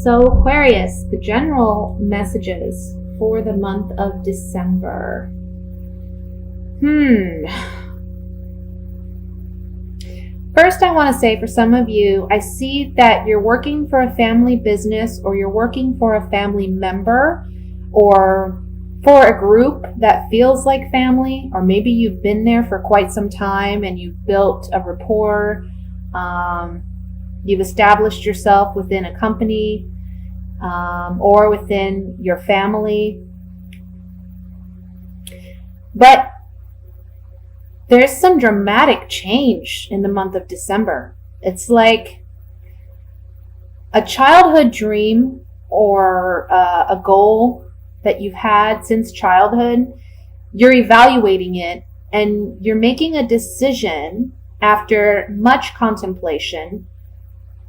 So Aquarius, the general messages for the month of December. First, I want to say for some of you, I see that you're working for a family business, or you're working for a family member, or for a group that feels like family, or maybe you've been there for quite some time and you've built a rapport. You've established yourself within a company or within your family. But there's some dramatic change in the month of December. It's like a childhood dream or a goal that you've had since childhood. You're evaluating it and you're making a decision after much contemplation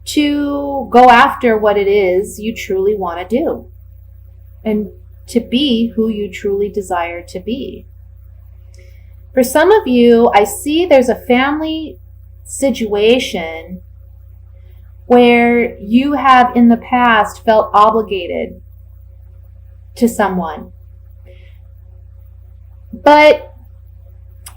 to go after what it is you truly want to do and to be who you truly desire to be. For some of you, I see there's a family situation where you have in the past felt obligated to someone. But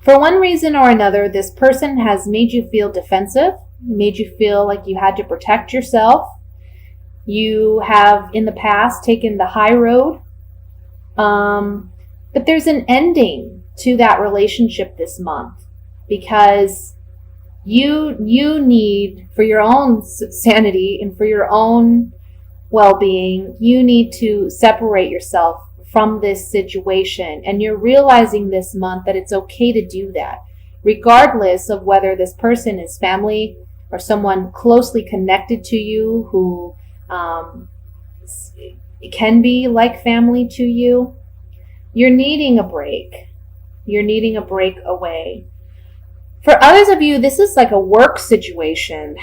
for one reason or another, this person has made you feel defensive, made you feel like you had to protect yourself. You have in the past taken the high road. But there's an ending to that relationship this month, because you need, for your own sanity and for your own well-being, you need to separate yourself from this situation. And you're realizing this month that it's okay to do that, regardless of whether this person is family or someone closely connected to you who can be like family to you. You're needing a break. You're needing a break away. For others of you, this is like a work situation.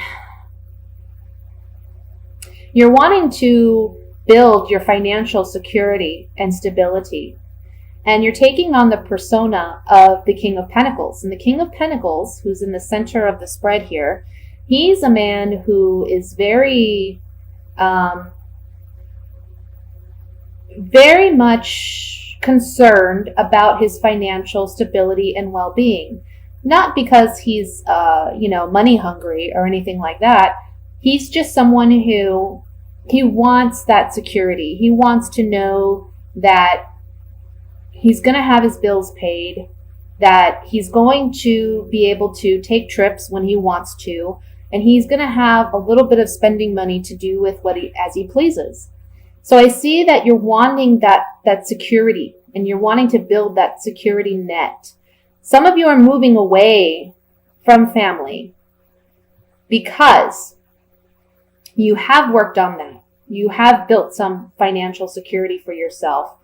You're wanting to build your financial security and stability. And you're taking on the persona of the King of Pentacles. And the King of Pentacles, who's in the center of the spread here, he's a man who is very much concerned about his financial stability and well-being. Not because he's, money hungry or anything like that. He's just someone who, he wants that security. He wants to know that he's going to have his bills paid, that he's going to be able to take trips when he wants to, and he's going to have a little bit of spending money to do with as he pleases. So I see that you're wanting that security, and you're wanting to build that security net. Some of you are moving away from family because you have worked on that. You have built some financial security for yourself.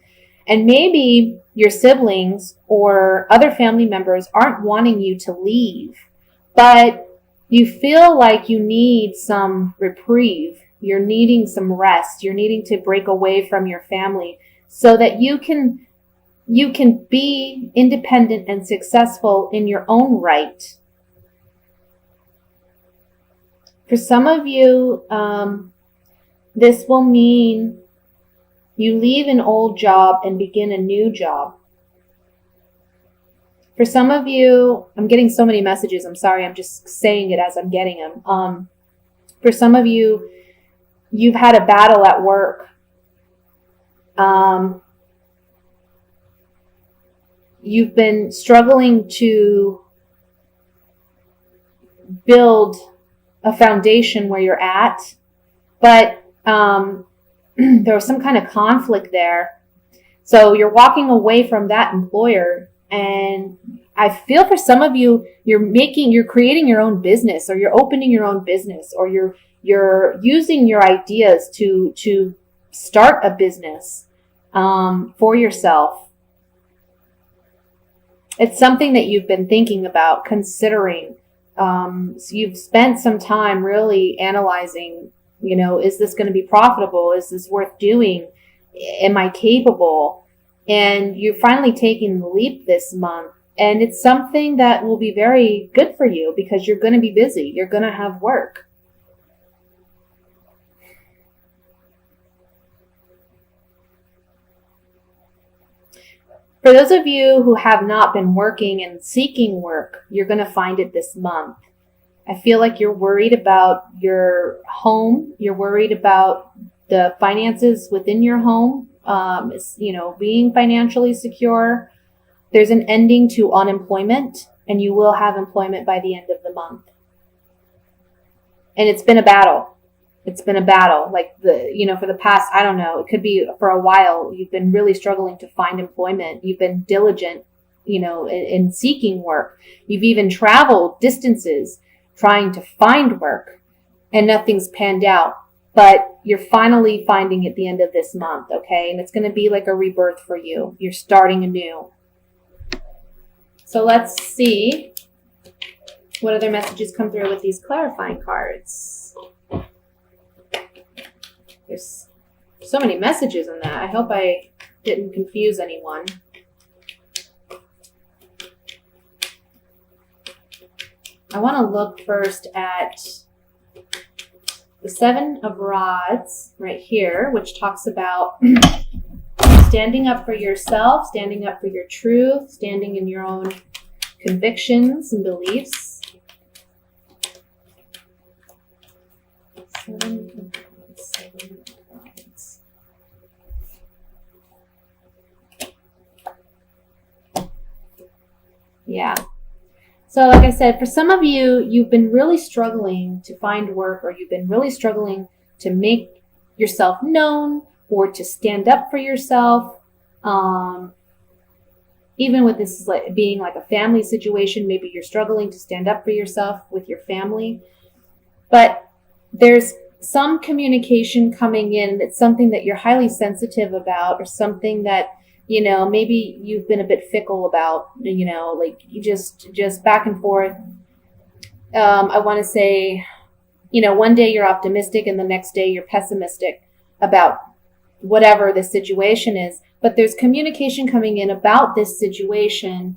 And maybe your siblings or other family members aren't wanting you to leave, but you feel like you need some reprieve. You're needing some rest. You're needing to break away from your family so that you can be independent and successful in your own right. For some of you, this will mean you leave an old job and begin a new job. For some of you, I'm getting so many messages. I'm sorry. I'm just saying it as I'm getting them. For some of you, you've had a battle at work. You've been struggling to build a foundation where you're at, but there was some kind of conflict there. So you're walking away from that employer, and I feel for some of you, you're creating your own business, or you're opening your own business, or you're using your ideas to start a business for yourself. It's something that you've been thinking about, considering. So you've spent some time really analyzing, is this going to be profitable? Is this worth doing? Am I capable? And you're finally taking the leap this month. And it's something that will be very good for you because you're going to be busy. You're going to have work. For those of you who have not been working and seeking work, you're going to find it this month. I feel like you're worried about your home. You're worried about the finances within your home, being financially secure. There's an ending to unemployment, and you will have employment by the end of the month. And it's been a battle. It's been a battle. Like for the past, I don't know, it could be for a while, you've been really struggling to find employment. You've been diligent, in seeking work. You've even traveled distances trying to find work, and nothing's panned out. But you're finally finding at the end of this month, okay? And it's going to be like a rebirth for you. You're starting anew. So let's see what other messages come through with these clarifying cards. There's so many messages in that. I hope I didn't confuse anyone. I want to look first at the Seven of Rods right here, which talks about standing up for yourself, standing up for your truth, standing in your own convictions and beliefs. Seven of Rods. Yeah. So like I said, for some of you, you've been really struggling to find work, or you've been really struggling to make yourself known or to stand up for yourself. Even with this being like a family situation, maybe you're struggling to stand up for yourself with your family. But there's some communication coming in. It's something that you're highly sensitive about, or something that maybe you've been a bit fickle about, like you just back and forth. I want to say, one day you're optimistic and the next day you're pessimistic about whatever the situation is. But there's communication coming in about this situation,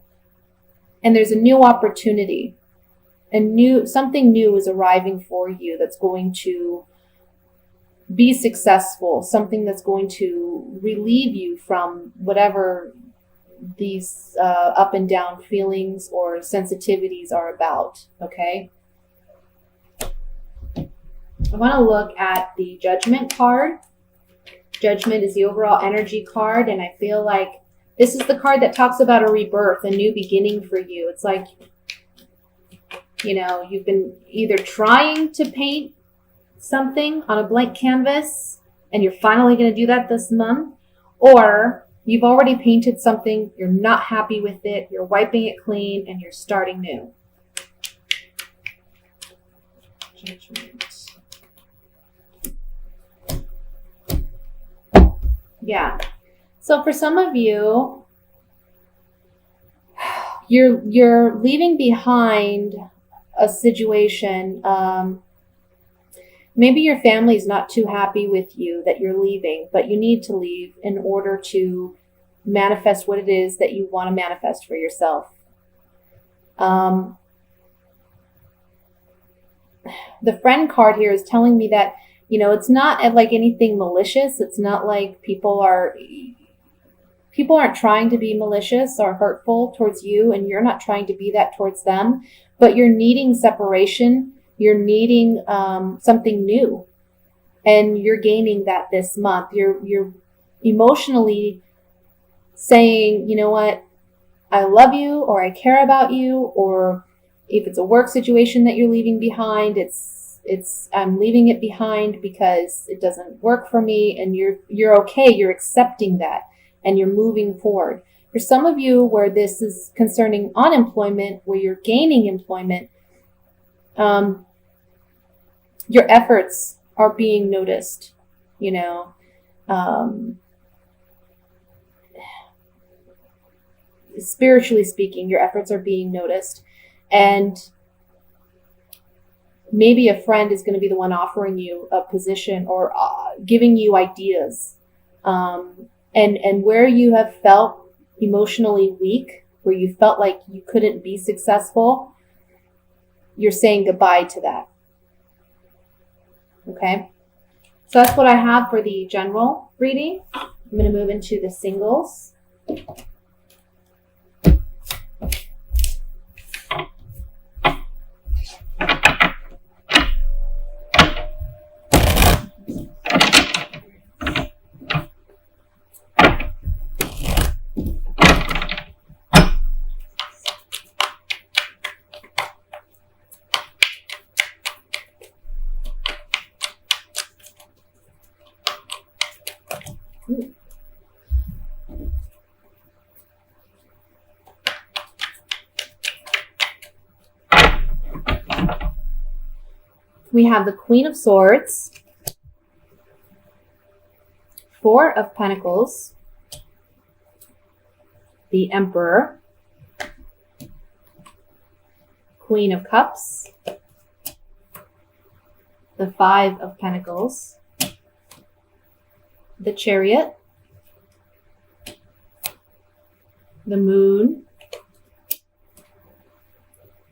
and there's a new opportunity. Something new is arriving for you that's going to be successful, something that's going to relieve you from whatever these up and down feelings or sensitivities are about, okay? I want to look at the Judgment card. Judgment is the overall energy card, and I feel like this is the card that talks about a rebirth, a new beginning for you. It's like, you've been either trying to paint something on a blank canvas and you're finally going to do that this month, or you've already painted something, you're not happy with it, you're wiping it clean, and you're starting new. Judgment. Yeah. So for some of you, you're leaving behind a situation. Maybe your family's not too happy with you that you're leaving, but you need to leave in order to manifest what it is that you want to manifest for yourself. The Friend card here is telling me that, it's not like anything malicious. It's not like people aren't trying to be malicious or hurtful towards you, and you're not trying to be that towards them, but you're needing separation. You're needing something new, and you're gaining that this month. You're emotionally saying, you know what, I love you, or I care about you, or if it's a work situation that you're leaving behind, I'm leaving it behind because it doesn't work for me, and you're okay. You're accepting that, and you're moving forward. For some of you, where this is concerning unemployment, where you're gaining employment, your efforts are being noticed, spiritually speaking, your efforts are being noticed. And maybe a friend is going to be the one offering you a position, or giving you ideas. And where you have felt emotionally weak, where you felt like you couldn't be successful, you're saying goodbye to that. Okay, so that's what I have for the general reading. I'm going to move into the singles. We have the Queen of Swords, Four of Pentacles, the Emperor, Queen of Cups, the Five of Pentacles, the Chariot, the Moon,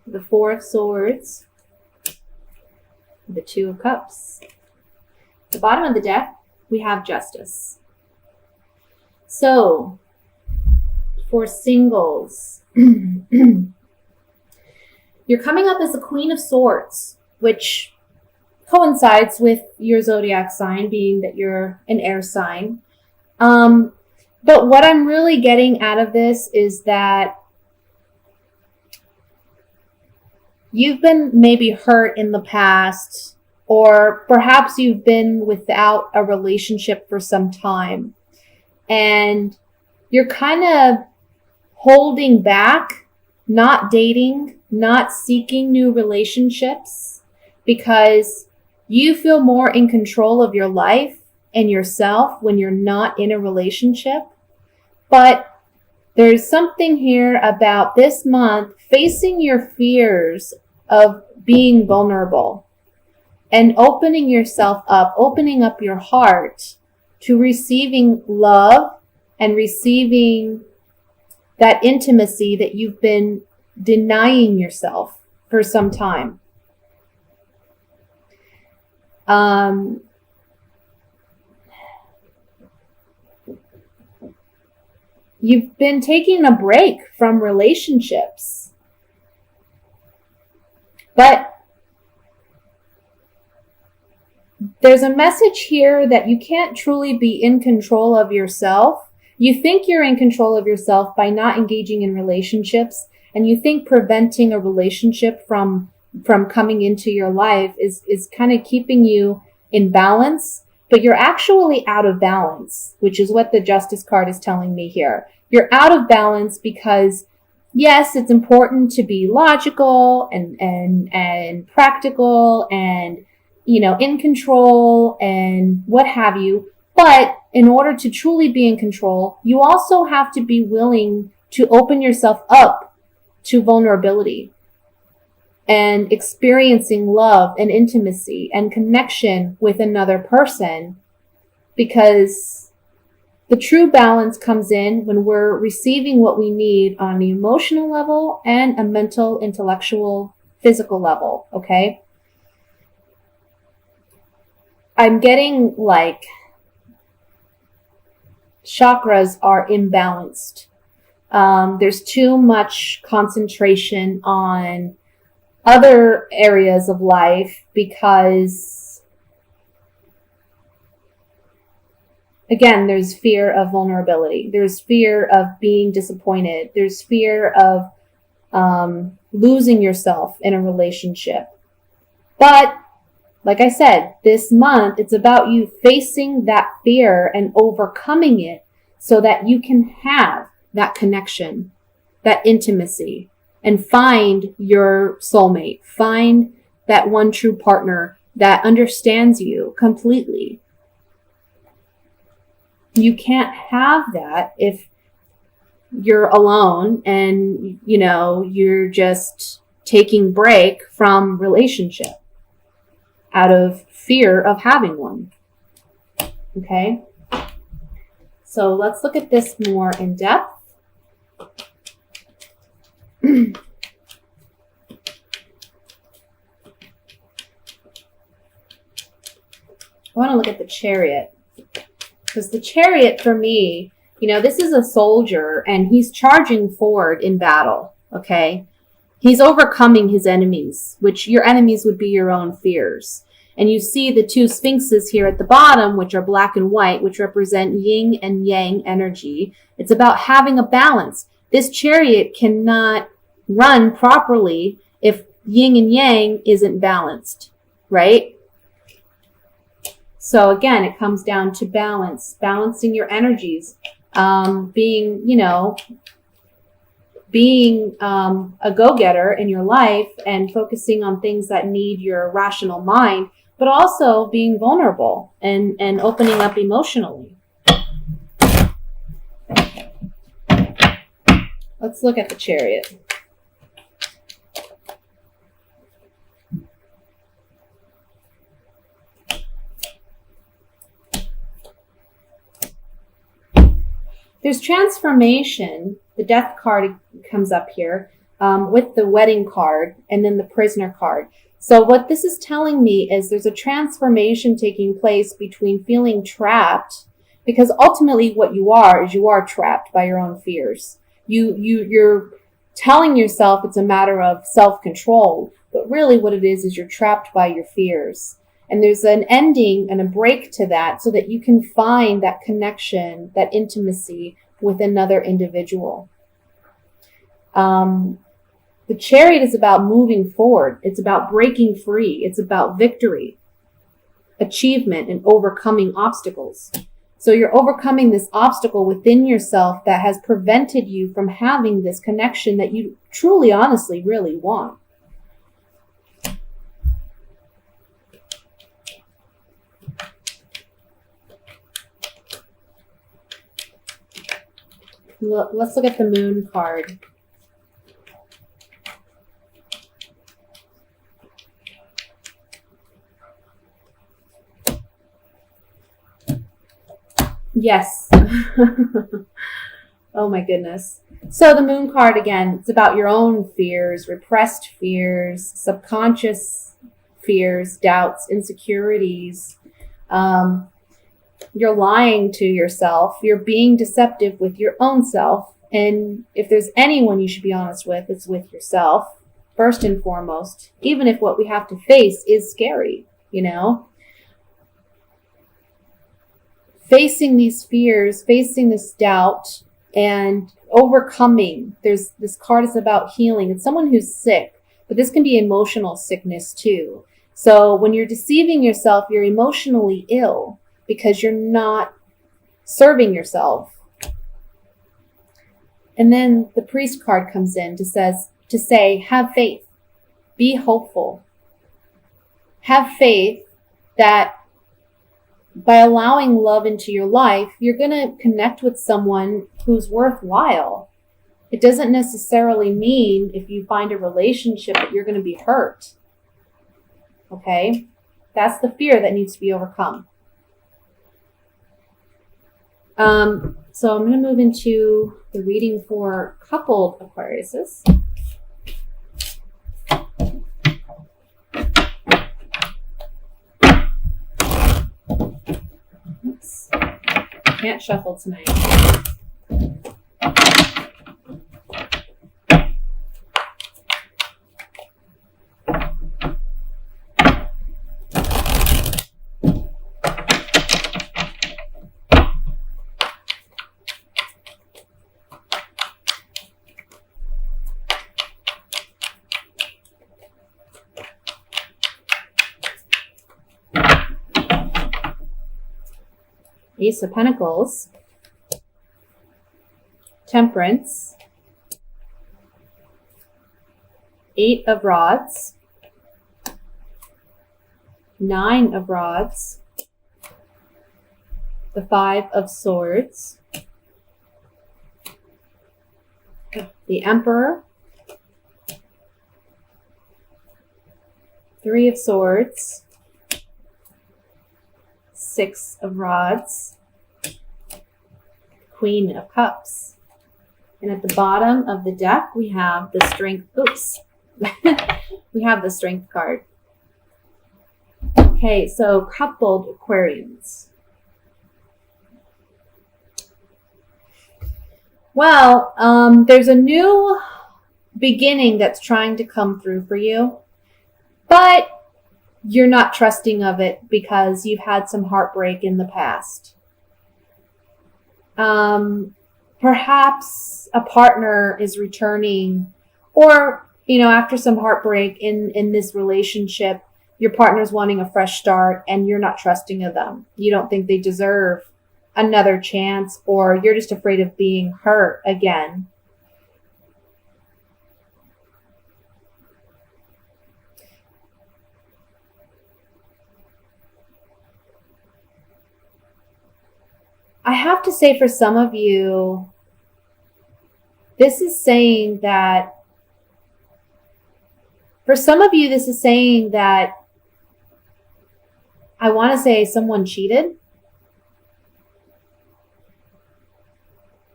the Four of Swords, the Two of Cups. At the bottom of the deck, we have Justice. So, for singles, you're coming up as the Queen of Swords, which coincides with your zodiac sign, being that you're an air sign. But what I'm really getting out of this is that you've been maybe hurt in the past, or perhaps you've been without a relationship for some time, and you're kind of holding back, not dating, not seeking new relationships, because you feel more in control of your life and yourself when you're not in a relationship. But there's something here about this month facing your fears of being vulnerable and opening yourself up, opening up your heart to receiving love and receiving that intimacy that you've been denying yourself for some time. You've been taking a break from relationships, but there's a message here that you can't truly be in control of yourself. You think you're in control of yourself by not engaging in relationships, and you think preventing a relationship from coming into your life is kind of keeping you in balance, but you're actually out of balance, which is what the Justice card is telling me here. You're out of balance because, yes, it's important to be logical and practical and, in control and what have you. But in order to truly be in control, you also have to be willing to open yourself up to vulnerability and experiencing love and intimacy and connection with another person, because the true balance comes in when we're receiving what we need on the emotional level and a mental, intellectual, physical level, okay? I'm getting like chakras are imbalanced. There's too much concentration on other areas of life because, again, there's fear of vulnerability. There's fear of being disappointed. There's fear of losing yourself in a relationship. But like I said, this month, it's about you facing that fear and overcoming it so that you can have that connection, that intimacy, and find your soulmate. Find that one true partner that understands you completely. You can't have that if you're alone and, you're just taking break from relationship out of fear of having one. Okay? So let's look at this more in depth. I want to look at the Chariot, because the Chariot for me, this is a soldier and he's charging forward in battle. Okay? He's overcoming his enemies, which your enemies would be your own fears. And you see the two sphinxes here at the bottom, which are black and white, which represent yin and yang energy. It's about having a balance. This Chariot cannot run properly if yin and yang isn't balanced, right? So again, it comes down to balance, balancing your energies, being a go-getter in your life and focusing on things that need your rational mind, but also being vulnerable and opening up emotionally. Let's look at the Chariot. There's transformation. The Death card comes up here with the Wedding card and then the Prisoner card. So what this is telling me is there's a transformation taking place between feeling trapped, because ultimately what you are trapped by your own fears. You're telling yourself it's a matter of self-control, but really what it is you're trapped by your fears. And there's an ending and a break to that so that you can find that connection, that intimacy with another individual. The Chariot is about moving forward. It's about breaking free. It's about victory, achievement, and overcoming obstacles. So you're overcoming this obstacle within yourself that has prevented you from having this connection that you truly, honestly, really want. Let's look at the Moon card. Yes. Oh my goodness. So the Moon card, again, it's about your own fears, repressed fears, subconscious fears, doubts, insecurities. You're lying to yourself. You're being deceptive with your own self. And if there's anyone you should be honest with, it's with yourself, first and foremost, even if what we have to face is scary, Facing these fears, facing this doubt, and overcoming. This card is about healing. It's someone who's sick, but this can be emotional sickness too. So when you're deceiving yourself, you're emotionally ill, because you're not serving yourself. And then the Priest card comes in to say, have faith, be hopeful. Have faith that by allowing love into your life, you're going to connect with someone who's worthwhile. It doesn't necessarily mean if you find a relationship that you're going to be hurt. Okay? That's the fear that needs to be overcome. So I'm going to move into the reading for coupled Aquariuses. Oops. Can't shuffle tonight. Ace of Pentacles, Temperance, Eight of Rods, Nine of Rods, the Five of Swords, the Emperor, Three of Swords, Six of Rods, Queen of Cups. And at the bottom of the deck, we have the Strength. Oops. We have the Strength card. Okay, so coupled Aquarians. Well, there's a new beginning that's trying to come through for you, but you're not trusting of it because you've had some heartbreak in the past. Perhaps a partner is returning, or, after some heartbreak in this relationship, your partner's wanting a fresh start and you're not trusting of them. You don't think they deserve another chance, or you're just afraid of being hurt again. I have to say, for some of you, this is saying that I want to say someone cheated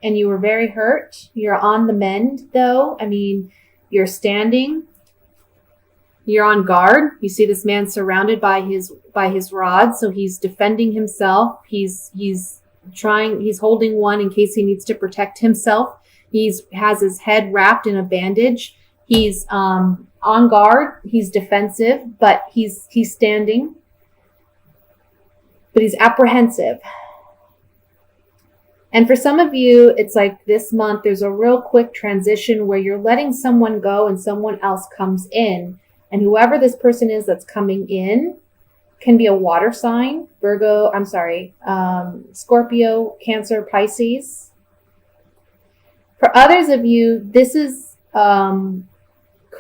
and you were very hurt. You're on the mend, though. I mean, you're standing, you're on guard. You see this man surrounded by his rod, so he's defending himself. He's holding one in case he needs to protect himself. Has his head wrapped in a bandage. He's on guard. He's defensive, but he's standing. But he's apprehensive. And for some of you, it's like this month, there's a real quick transition where you're letting someone go and someone else comes in. And whoever this person is that's coming in can be a water sign, Scorpio, Cancer, Pisces. For others of you, this is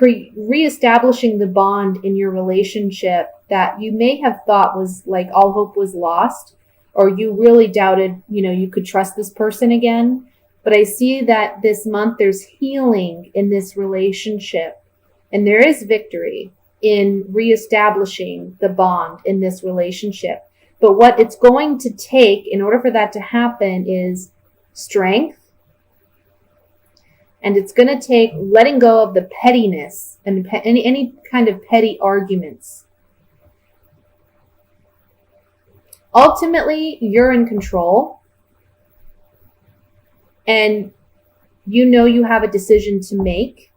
reestablishing the bond in your relationship that you may have thought was like all hope was lost, or you really doubted, you could trust this person again. But I see that this month there's healing in this relationship, and there is victory in reestablishing the bond in this relationship. But what it's going to take in order for that to happen is strength. And it's going to take letting go of the pettiness and any kind of petty arguments. Ultimately, you're in control. And you have a decision to make.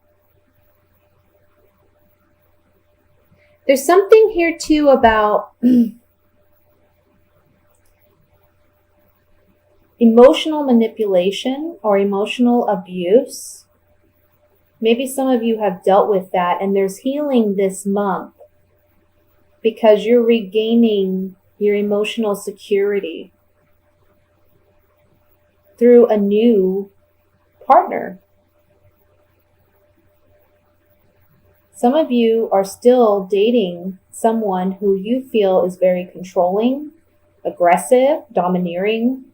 There's something here too about emotional manipulation or emotional abuse. Maybe some of you have dealt with that, and there's healing this month because you're regaining your emotional security through a new partner. Some of you are still dating someone who you feel is very controlling, aggressive, domineering,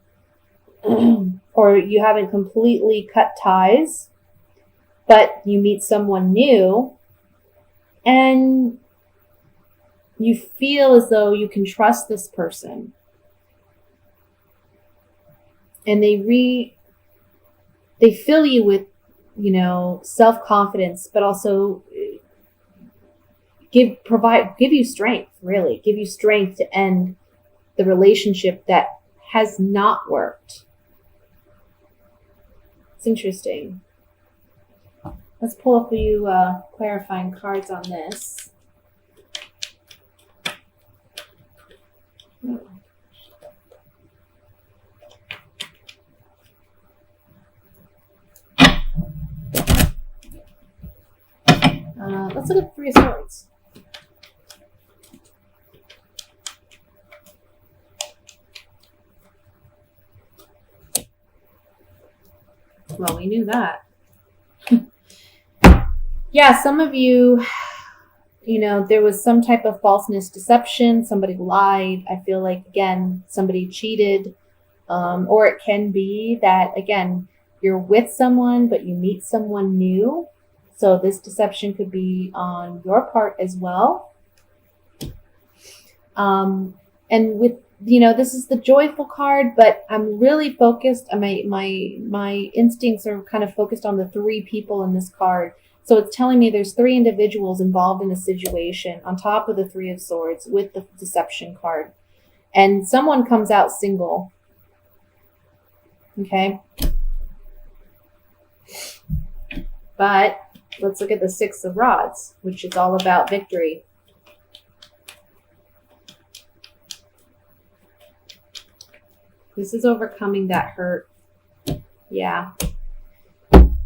or you haven't completely cut ties, but you meet someone new and you feel as though you can trust this person. And they fill you with, self-confidence, but also give you strength, really. Give you strength to end the relationship that has not worked. It's interesting. Let's pull a few clarifying cards on this. Let's look at the Three of Swords. Well, we knew that. Yeah, some of you, there was some type of falseness, deception. Somebody lied. I feel like, again, somebody cheated. Or it can be that, again, you're with someone, but you meet someone new. So this deception could be on your part as well. And with, this is the joyful card, but I'm really focused. My instincts are kind of focused on the three people in this card. So it's telling me there's three individuals involved in a situation on top of the Three of Swords with the deception card. And someone comes out single. Okay. But let's look at the Six of Rods, which is all about victory. This is overcoming that hurt. Yeah.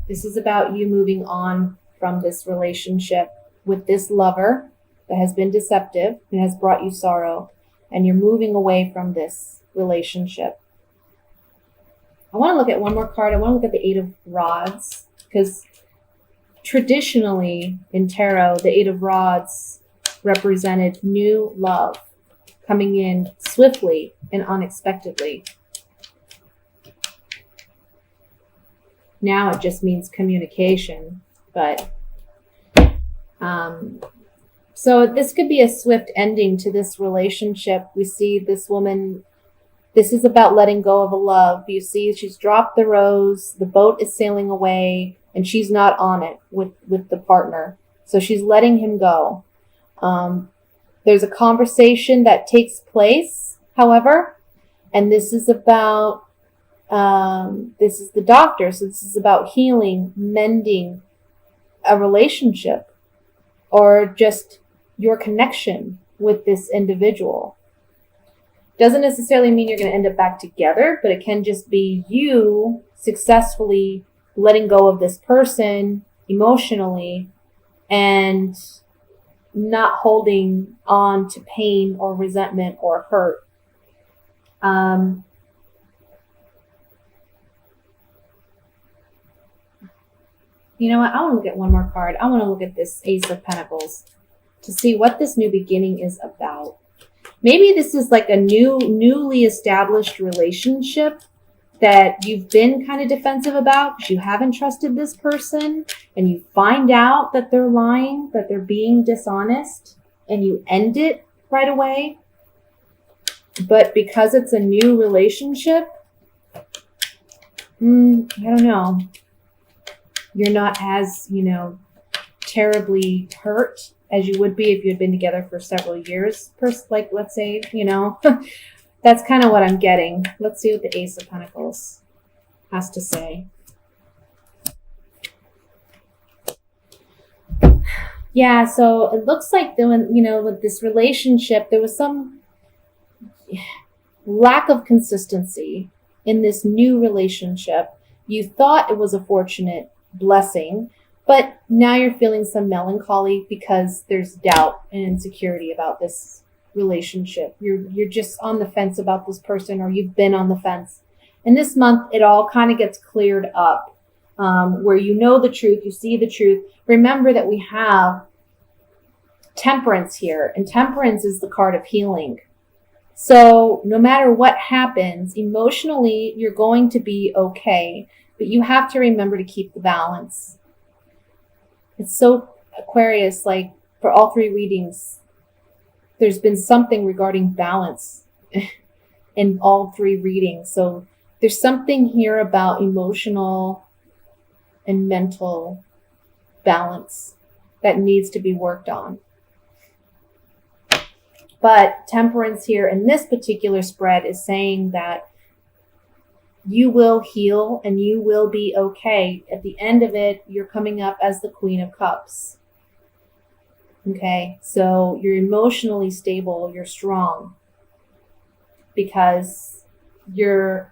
This is about you moving on from this relationship with this lover that has been deceptive and has brought you sorrow, and you're moving away from this relationship. I want to look at one more card. I want to look at the Eight of Rods, because traditionally in tarot, the Eight of Rods represented new love coming in swiftly and unexpectedly. Now it just means communication, but so this could be a swift ending to this relationship. We see this woman, this is about letting go of a love. You see she's dropped the rose, the boat is sailing away, and she's not on it with the partner. So she's letting him go. There's a conversation that takes place, however, and this is about, this is the doctor. So this is about healing, mending a relationship, or just your connection with this individual. Doesn't necessarily mean you're going to end up back together, but it can just be you successfully letting go of this person emotionally and not holding on to pain or resentment or hurt. You know what? I want to look at one more card. I want to look at this Ace of Pentacles to see what this new beginning is about. Maybe this is like a newly established relationship that you've been kind of defensive about because you haven't trusted this person, and you find out that they're lying, that they're being dishonest, and you end it right away. But because it's a new relationship, I don't know. You're not as, terribly hurt as you would be if you had been together for several years. Like, let's say, that's kind of what I'm getting. Let's see what the Ace of Pentacles has to say. Yeah, so it looks like with this relationship, there was some lack of consistency in this new relationship. You thought it was a fortunate blessing, but now you're feeling some melancholy because there's doubt and insecurity about this relationship. You're just on the fence about this person, or you've been on the fence. And this month, it all kind of gets cleared up, where you know the truth, you see the truth. Remember that we have Temperance here, and Temperance is the card of healing. So no matter what happens, emotionally, you're going to be okay, but you have to remember to keep the balance. It's so Aquarius, like for all three readings, there's been something regarding balance in all three readings. So there's something here about emotional and mental balance that needs to be worked on. But Temperance here in this particular spread is saying that you will heal and you will be okay. At the end of it, you're coming up as the Queen of Cups. Okay, so you're emotionally stable, you're strong, because you're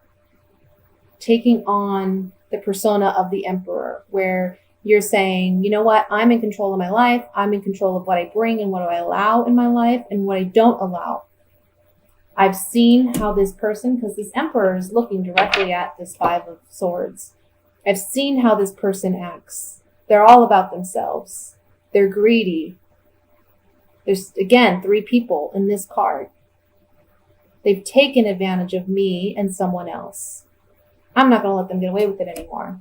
taking on the persona of the Emperor, where you're saying, you know what, I'm in control of my life, I'm in control of what I bring and what I allow in my life and what I don't allow. I've seen how this person, because this Emperor is looking directly at this Five of Swords, I've seen how this person acts. They're all about themselves. They're greedy. There's, again, three people in this card. They've taken advantage of me and someone else. I'm not going to let them get away with it anymore.